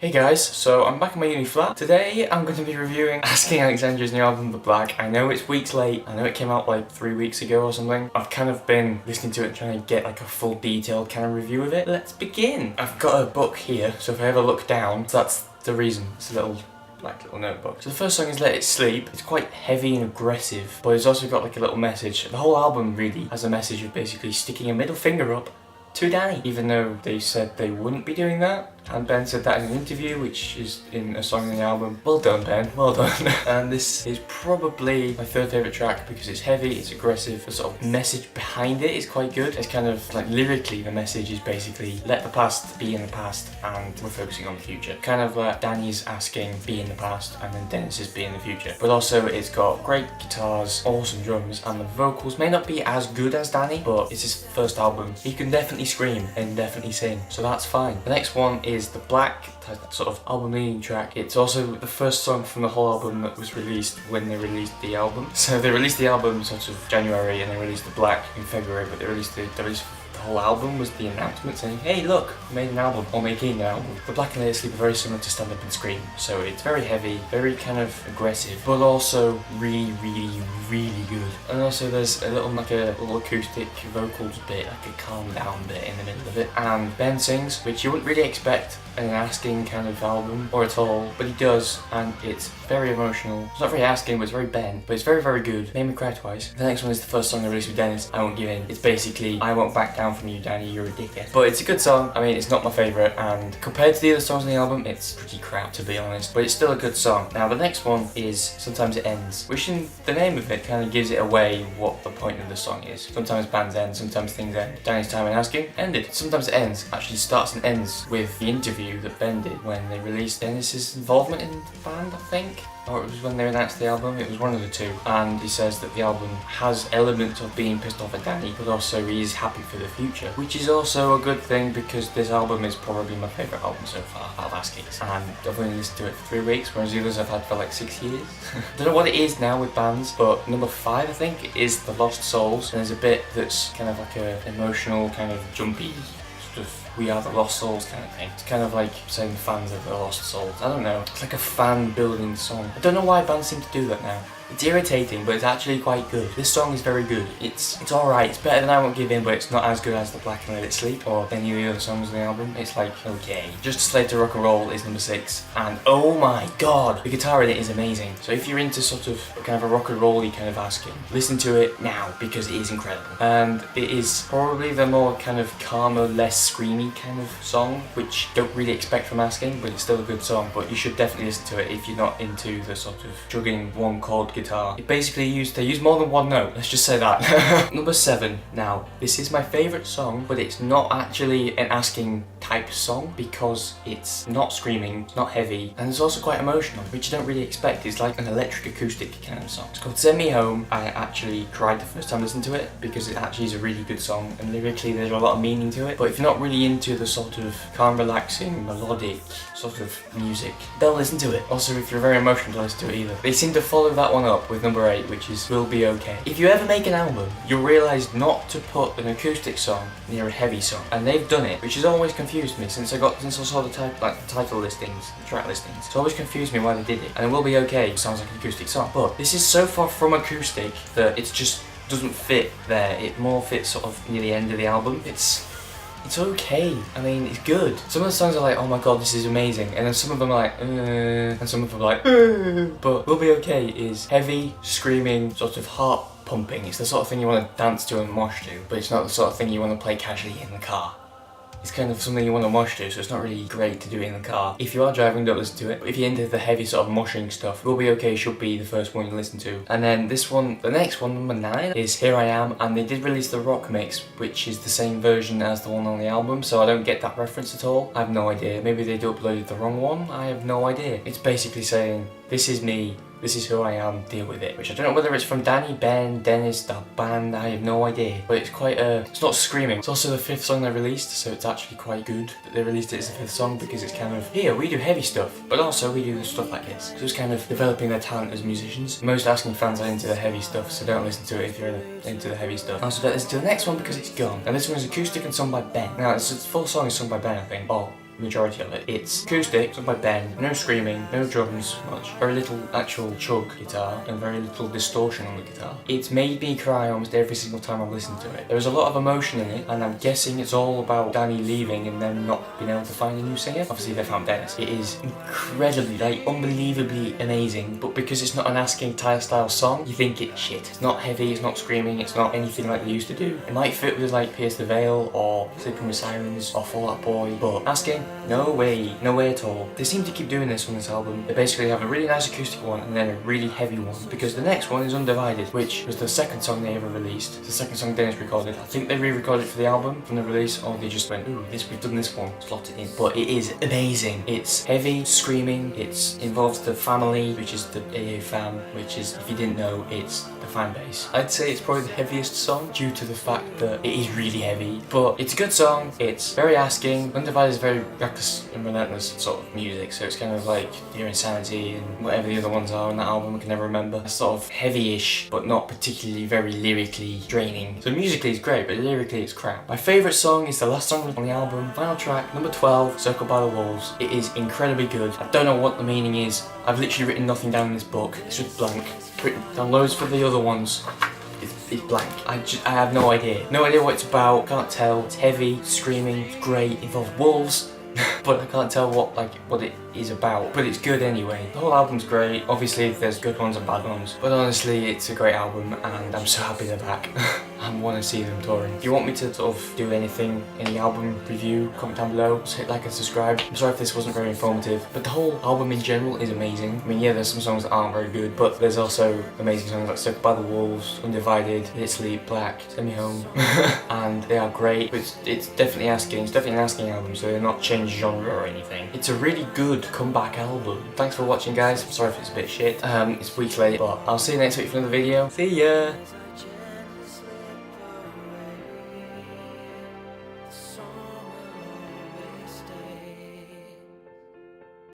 Hey guys, so I'm back in my uni flat. Today I'm going to be reviewing Asking Alexandria's new album, The Black. I know it's weeks late, I know it came out like 3 weeks ago or something. I've kind of been listening to it and trying to get like a full detailed kind of review of it. Let's begin! I've got a book here, so if I ever look down, that's the reason. It's a little black little notebook. So the first song is Let It Sleep. It's quite heavy and aggressive, but it's also got like a little message. The whole album really has a message of basically sticking a middle finger up to Danny, even though they said they wouldn't be doing that. And Ben said that in an interview, which is in a song in the album. Well done, Ben, well done. And this is probably my third favourite track because it's heavy, it's aggressive, the sort of message behind it is quite good. It's kind of like lyrically the message is basically let the past be in the past and we're focusing on the future. Kind of like Danny's asking be in the past and then Dennis is be in the future. But also it's got great guitars, awesome drums, and the vocals may not be as good as Danny, but it's his first album. He can definitely scream and definitely sing, so that's fine. The next one is The Black, sort of album leading track. It's also the first song from the whole album that was released when they released the album. So they released the album sort of January and they released The Black in February, but they released the whole album was the announcement saying, hey look, we made an album, or making an album. The Black and Let It Sleep are very similar to Stand Up and Scream, so it's very heavy, very kind of aggressive, but also really good. And also there's a little acoustic vocals bit, like a calm down bit in the middle of it. And Ben sings, which you wouldn't really expect in an Asking kind of album, or at all, but he does, and it's very emotional. It's not very Asking, but it's very Ben, but it's very good. Made me cry twice. The next one is the first song I released with Dennis, I Won't Give In. It's basically, I won't back down from you, Danny, you're a dickhead. But it's a good song. I mean, it's not my favourite, and compared to the other songs on the album, it's pretty crap to be honest, but it's still a good song. Now the next one is Sometimes It Ends, which in the name of it kind of gives it away what the point of the song is. Sometimes bands end, sometimes things end. Danny's time in Asking ended. Sometimes It Ends actually starts and ends with the interview that Ben did when they released Dennis's involvement in the band, I think. Or it was when they announced the album, it was one of the two. And he says that the album has elements of being pissed off at Danny, but also he is happy for the future. Which is also a good thing because this album is probably my favourite album so far out of Asking's. And I've only listened to it for 3 weeks, whereas the others I've had for like 6 years. Don't know what it is now with bands, but number 5 I think is The Lost Souls. And there's a bit that's kind of like a emotional, kind of jumpy, sort of we are the lost souls kind of thing. It's kind of like saying fans of the lost souls. I don't know. It's like a fan building song. I don't know why bands seem to do that now. It's irritating, but it's actually quite good. This song is very good. It's alright. It's better than I Won't Give In, but it's not as good as The Black and Let It Sleep or any of the other songs on the album. It's like, okay. Just a Slave to Rock and Roll is number 6. And oh my god, the guitar in it is amazing. So if you're into sort of kind of a rock and roll-y kind of Asking, listen to it now because it is incredible. And it is probably the more kind of calmer, less screamy kind of song, which you don't really expect from Asking, but it's still a good song. But you should definitely listen to it if you're not into the sort of chugging one chord guitar. It basically they use more than one note, let's just say that. Number 7. Now, this is my favourite song, but it's not actually an Asking type song because it's not screaming, it's not heavy, and it's also quite emotional, which you don't really expect. It's like an electric acoustic kind of song. It's called Send Me Home. I actually cried the first time I listened to it because it actually is a really good song, and lyrically there's a lot of meaning to it. But if you're not really into the sort of calm, relaxing, melodic sort of music, don't listen to it. Also, if you're very emotional, don't listen to it either. They seem to follow that one up with number 8, which is We'll Be Okay. If you ever make an album, you'll realise not to put an acoustic song near a heavy song, and they've done it, which has always confused me since I saw the title listings, the track listings. It's always confused me why they did it. And We'll Be Okay sounds like an acoustic song, but this is so far from acoustic that it just doesn't fit there. It more fits sort of near the end of the album. It's okay. I mean, it's good. Some of the songs are like, oh my god, this is amazing. And then some of them are like, and some of them are like, But We'll Be Okay is heavy, screaming, sort of heart pumping. It's the sort of thing you want to dance to and mosh to, but it's not the sort of thing you want to play casually in the car. It's kind of something you want to mosh to, so it's not really great to do it in the car. If you are driving, don't listen to it. But if you're into the heavy sort of moshing stuff, We'll Be Okay should be the first one you listen to. And then this one, the next one, number 9, is Here I Am, and they did release the rock mix, which is the same version as the one on the album, so I don't get that reference at all. I have no idea. Maybe they uploaded the wrong one? I have no idea. It's basically saying, this is me, this is who I am, deal with it. Which I don't know whether it's from Danny, Ben, Dennis, the band, I have no idea. But it's quite it's not screaming. It's also the 5th song they released, so it's actually quite good that they released it as the 5th song because it's kind of, here, we do heavy stuff, but also we do the stuff like this. So it's kind of developing their talent as musicians. Most Asking fans are into the heavy stuff, so don't listen to it if you're into the heavy stuff. Also don't listen to the next one because it's gone. And this one is acoustic and sung by Ben. Now, this full song is sung by Ben, I think. Oh, majority of it. It's acoustic, sung by Ben, no screaming, no drums much, very little actual chug guitar, and very little distortion on the guitar. It's made me cry almost every single time I've listened to it. There's a lot of emotion in it, and I'm guessing it's all about Danny leaving and them not being able to find a new singer. Obviously they found Dennis. It is incredibly, like, unbelievably amazing, but because it's not an Asking Tyre style song, you think it's shit. It's not heavy, it's not screaming, it's not anything like they used to do. It might fit with like Pierce the Veil or Sleeping with Sirens or Fall Out Boy, but Asking, no way at all. They seem to keep doing this on this album. They basically have a really nice acoustic one and then a really heavy one, because the next one is Undivided, which was the second song they ever released. It's the second song Dennis recorded. I think they re-recorded it for the album from the release, or they just went, ooh, we've done this one, slot it in. But it is amazing. It's heavy, screaming, it involves the family, which is the AA fam, which is, if you didn't know, it's the fan base. I'd say it's probably the heaviest song due to the fact that it is really heavy, but it's a good song. It's very Asking. Undivided is very reckless and relentless sort of music, so it's kind of like Your Insanity and whatever the other ones are on that album, I can never remember. It's sort of heavy-ish, but not particularly very lyrically draining. So musically it's great, but lyrically it's crap. My favourite song is the last song on the album, final track, number 12, Circled by the Walls. It is incredibly good. I don't know what the meaning is. I've literally written nothing down in this book. It's just blank. Written down loads for the other ones. It's blank. I have no idea. No idea what it's about. Can't tell. It's heavy, screaming, it's great. It involves wolves. But I can't tell what it is about. But it's good anyway. The whole album's great. Obviously there's good ones and bad ones, but honestly it's a great album and I'm so happy they're back. I want to see them touring. If you want me to sort of do anything, any album review, comment down below. Just hit like and subscribe. I'm sorry if this wasn't very informative, but the whole album in general is amazing. I mean, yeah, there's some songs that aren't very good, but there's also amazing songs like Circled by the Wolves, Undivided, Hit Sleep, Black, Send Me Home, and they are great. But it's definitely Asking. It's definitely an Asking album, so they're not changed genre or anything. It's a really good comeback album. Thanks for watching, guys. I'm sorry if it's a bit shit. It's weeks late, but I'll see you next week for another video. See ya!